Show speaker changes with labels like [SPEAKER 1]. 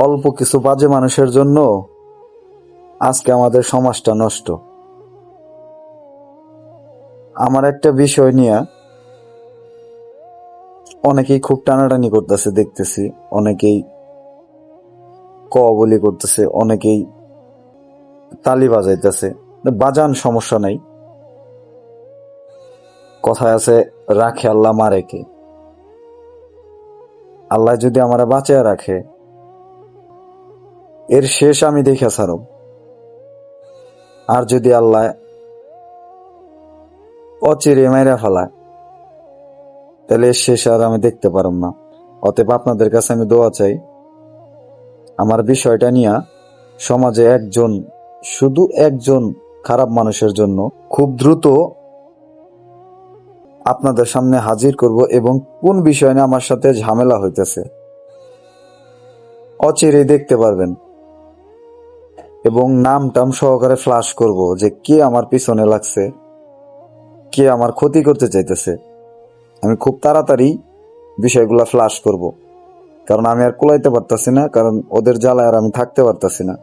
[SPEAKER 1] অল্প কিছু বাজে মানুষের জন্য আজকে আমাদের সমাজটা নষ্ট। আমার একটা বিষয় নিয়ে অনেকেই খুব টানাটানি করতেছে, দেখতেছি অনেকেই বলি করতেছে, অনেকেই তালি বাজাইতেছে। বাজান, সমস্যা নাই। কথায় আছে, রাখে আল্লাহ মারে কে। আল্লাহ যদি আমারে বাঁচিয়ে রাখে, এর শেষ আমি দেখে ছাড়ব। আর যদি আল্লাহ অচিরে মেরে ফেলায়, তাহলে এর শেষ আর আমি দেখতে পারব না। অতএব আপনাদের কাছে আমি দোয়া চাই, আমার বিষয়টা নিয়ে সমাজে শুধু একজন খারাপ মানুষের জন্য খুব দ্রুত আপনাদের সামনে হাজির করব, এবং কোন বিষয় নিয়ে আমার সাথে ঝামেলা হইতেছে অচিরেই দেখতে পারবেন, এবং নাম টাম সহকারে ফ্লাশ করব যে কে আমার পিছনে লাগছে, কে আমার ক্ষতি করতে চাইতেছে। আমি খুব তাড়াতাড়ি বিষয়গুলা ফ্লাশ করব, কারণ আমি আর কুলাইতে পারতাছি না, কারণ ওদের জ্বালায় আর আমি থাকতে পারতাছি না।